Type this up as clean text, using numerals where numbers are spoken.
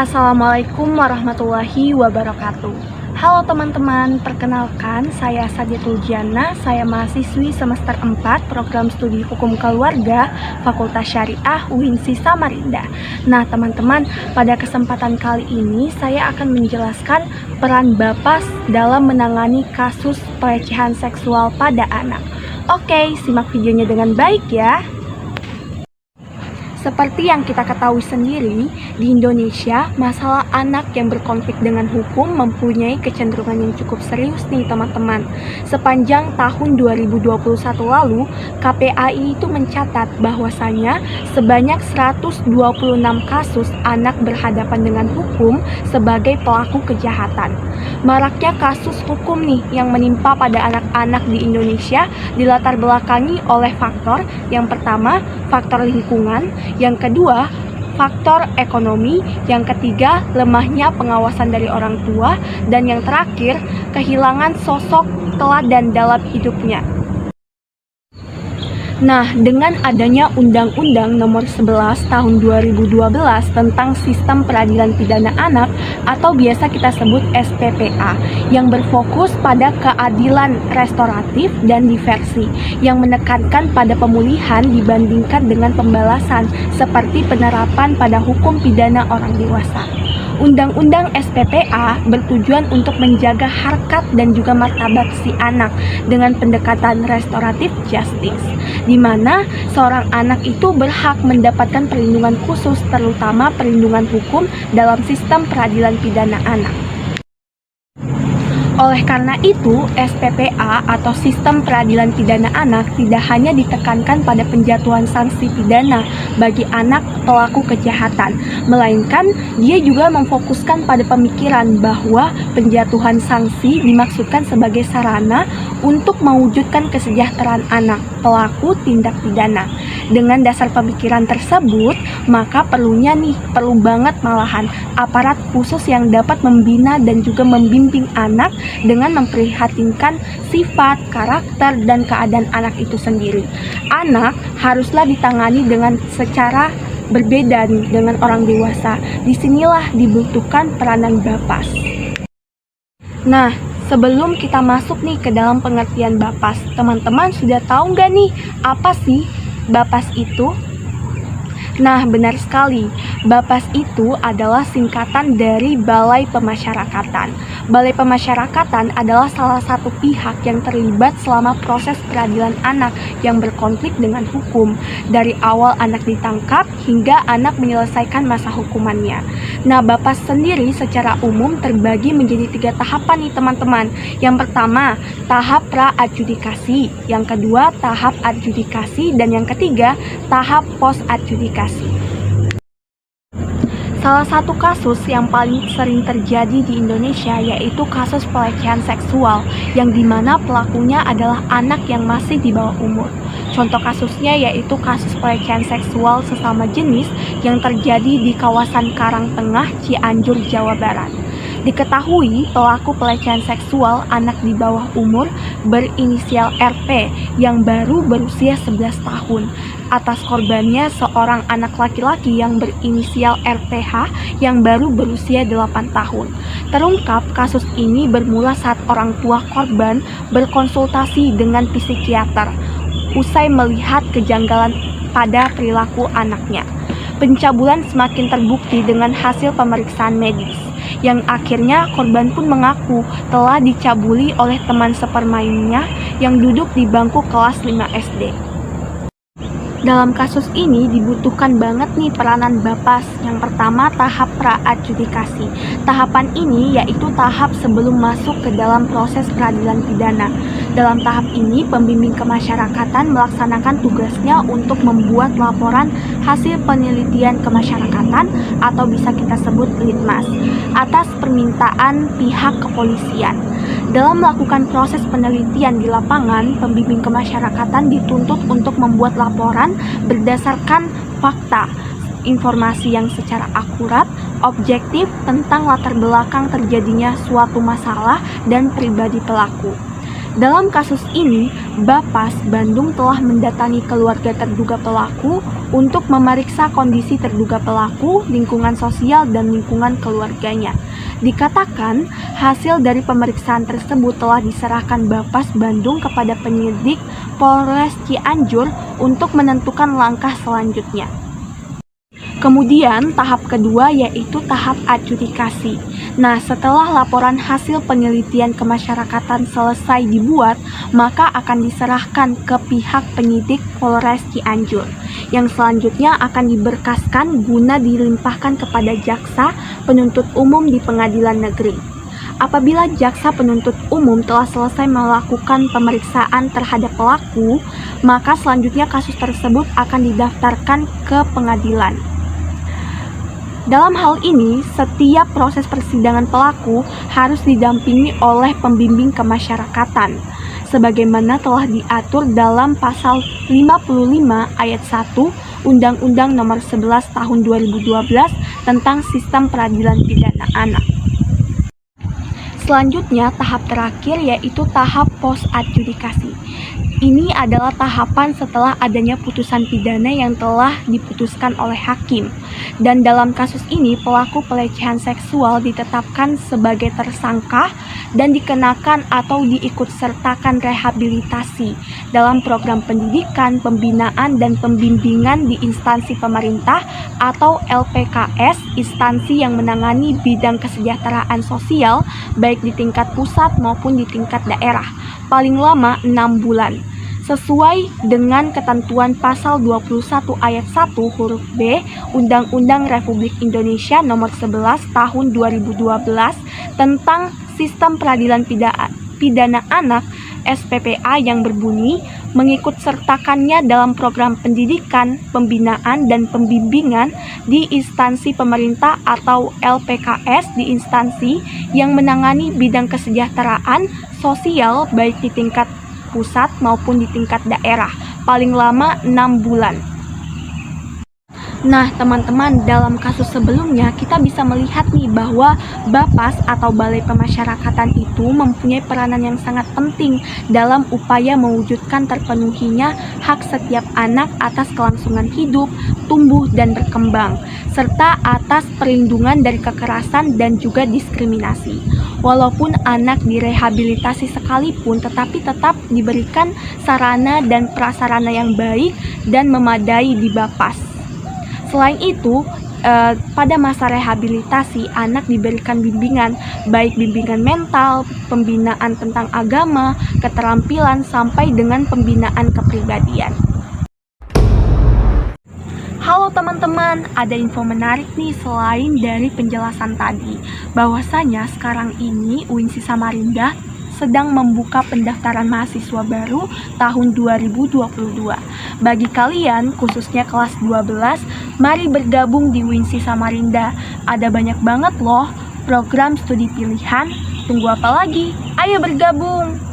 Assalamualaikum warahmatullahi wabarakatuh. Halo teman-teman, perkenalkan saya Sadiatul Jannah, saya mahasiswi semester 4 program studi hukum keluarga Fakultas Syariah UINSI Samarinda. Nah teman-teman, pada kesempatan kali ini saya akan menjelaskan peran Bapas dalam menangani kasus pelecehan seksual pada anak. Oke, simak videonya dengan baik ya. Seperti yang kita ketahui sendiri, di Indonesia, masalah anak yang berkonflik dengan hukum mempunyai kecenderungan yang cukup serius nih teman-teman. Sepanjang tahun 2021 lalu, KPAI itu mencatat bahwasanya sebanyak 126 kasus anak berhadapan dengan hukum sebagai pelaku kejahatan. Maraknya kasus hukum nih yang menimpa pada anak-anak di Indonesia dilatar belakangi oleh faktor yang pertama, faktor lingkungan, yang kedua, faktor ekonomi, yang ketiga, lemahnya pengawasan dari orang tua, dan yang terakhir, kehilangan sosok teladan dalam hidupnya. Nah, dengan adanya Undang-Undang Nomor 11 Tahun 2012 tentang Sistem Peradilan Pidana Anak atau biasa kita sebut SPPA yang berfokus pada keadilan restoratif dan diversi yang menekankan pada pemulihan dibandingkan dengan pembalasan seperti penerapan pada hukum pidana orang dewasa. Undang-undang SPPA bertujuan untuk menjaga harkat dan juga martabat si anak dengan pendekatan restoratif justice, di mana seorang anak itu berhak mendapatkan perlindungan khusus, terutama perlindungan hukum dalam sistem peradilan pidana anak. Oleh karena itu, SPPA atau Sistem Peradilan Pidana Anak tidak hanya ditekankan pada penjatuhan sanksi pidana bagi anak pelaku kejahatan, melainkan dia juga memfokuskan pada pemikiran bahwa penjatuhan sanksi dimaksudkan sebagai sarana untuk mewujudkan kesejahteraan anak pelaku tindak pidana. Dengan dasar pemikiran tersebut, maka perlu banget malahan aparat khusus yang dapat membina dan juga membimbing anak dengan memprihatinkan sifat, karakter, dan keadaan anak itu sendiri. Anak haruslah ditangani dengan secara berbeda dengan orang dewasa. Disinilah dibutuhkan peranan Bapas. Nah, sebelum kita masuk nih ke dalam pengertian Bapas, teman-teman sudah tahu nggak nih apa sih Bapas itu? Nah, benar sekali. Bapas itu adalah singkatan dari Balai Pemasyarakatan. Balai Pemasyarakatan adalah salah satu pihak yang terlibat selama proses peradilan anak yang berkonflik dengan hukum, dari awal anak ditangkap hingga anak menyelesaikan masa hukumannya. Nah, Bapas sendiri secara umum terbagi menjadi 3 tahapan nih teman-teman. Yang pertama, tahap pra-adjudikasi. Yang kedua, tahap adjudikasi. Dan yang ketiga, tahap post-adjudikasi. Salah satu kasus yang paling sering terjadi di Indonesia yaitu kasus pelecehan seksual yang dimana pelakunya adalah anak yang masih di bawah umur. Contoh kasusnya yaitu kasus pelecehan seksual sesama jenis yang terjadi di kawasan Karangtengah, Cianjur, Jawa Barat. Diketahui pelaku pelecehan seksual anak di bawah umur berinisial RP yang baru berusia 11 tahun. Atas korbannya seorang anak laki-laki yang berinisial RTH yang baru berusia 8 tahun. Terungkap kasus ini bermula saat orang tua korban berkonsultasi dengan psikiater usai melihat kejanggalan pada perilaku anaknya. Pencabulan semakin terbukti dengan hasil pemeriksaan medis, yang akhirnya korban pun mengaku telah dicabuli oleh teman sepermainnya yang duduk di bangku kelas 5 SD. Dalam kasus ini dibutuhkan banget nih peranan Bapas. Yang pertama, tahap pra-adjudikasi. Tahapan ini yaitu tahap sebelum masuk ke dalam proses peradilan pidana. Dalam tahap ini, pembimbing kemasyarakatan melaksanakan tugasnya untuk membuat laporan hasil penelitian kemasyarakatan atau bisa kita sebut litmas atas permintaan pihak kepolisian. Dalam melakukan proses penelitian di lapangan, pembimbing kemasyarakatan dituntut untuk membuat laporan berdasarkan fakta, informasi yang secara akurat, objektif tentang latar belakang terjadinya suatu masalah dan pribadi pelaku. Dalam kasus ini, Bapas Bandung telah mendatangi keluarga terduga pelaku untuk memeriksa kondisi terduga pelaku, lingkungan sosial, dan lingkungan keluarganya. Dikatakan, hasil dari pemeriksaan tersebut telah diserahkan Bapas Bandung kepada penyidik Polres Cianjur untuk menentukan langkah selanjutnya. Kemudian tahap kedua yaitu tahap adjudikasi. Nah, setelah laporan hasil penelitian kemasyarakatan selesai dibuat, maka akan diserahkan ke pihak penyidik Polres Cianjur, yang selanjutnya akan diberkaskan guna dilimpahkan kepada jaksa penuntut umum di pengadilan negeri. Apabila jaksa penuntut umum telah selesai melakukan pemeriksaan terhadap pelaku, maka selanjutnya kasus tersebut akan didaftarkan ke pengadilan. Dalam hal ini, setiap proses persidangan pelaku harus didampingi oleh pembimbing kemasyarakatan, sebagaimana telah diatur dalam pasal 55 ayat 1 Undang-Undang Nomor 11 Tahun 2012 tentang Sistem Peradilan Pidana Anak. Selanjutnya, tahap terakhir yaitu tahap post-adjudikasi. Ini adalah tahapan setelah adanya putusan pidana yang telah diputuskan oleh hakim. Dan dalam kasus ini, pelaku pelecehan seksual ditetapkan sebagai tersangka dan dikenakan atau diikutsertakan rehabilitasi dalam program pendidikan, pembinaan, dan pembimbingan di instansi pemerintah atau LPKS, instansi yang menangani bidang kesejahteraan sosial, baik di tingkat pusat maupun di tingkat daerah, paling lama 6 bulan. Sesuai dengan ketentuan pasal 21 ayat 1 huruf B Undang-Undang Republik Indonesia Nomor 11 Tahun 2012 tentang Sistem Peradilan Pidana Anak SPPA yang berbunyi mengikutsertakannya dalam program pendidikan, pembinaan, dan pembimbingan di instansi pemerintah atau LPKS di instansi yang menangani bidang kesejahteraan sosial baik di tingkat pusat maupun di tingkat daerah, paling lama 6 bulan. Nah, teman-teman, dalam kasus sebelumnya kita bisa melihat nih bahwa Bapas atau Balai Pemasyarakatan itu mempunyai peranan yang sangat penting dalam upaya mewujudkan terpenuhinya hak setiap anak atas kelangsungan hidup, tumbuh, dan berkembang, serta atas perlindungan dari kekerasan dan juga diskriminasi. Walaupun anak direhabilitasi sekalipun, tetapi tetap diberikan sarana dan prasarana yang baik dan memadai di Bapas. Selain itu, pada masa rehabilitasi, anak diberikan bimbingan, baik bimbingan mental, pembinaan tentang agama, keterampilan, sampai dengan pembinaan kepribadian. Halo teman-teman, ada info menarik nih selain dari penjelasan tadi, bahwasanya sekarang ini UINSI Samarinda sedang membuka pendaftaran mahasiswa baru tahun 2022. Bagi kalian, khususnya kelas 12, mari bergabung di UINSI Samarinda. Ada banyak banget loh program studi pilihan. Tunggu apa lagi? Ayo bergabung!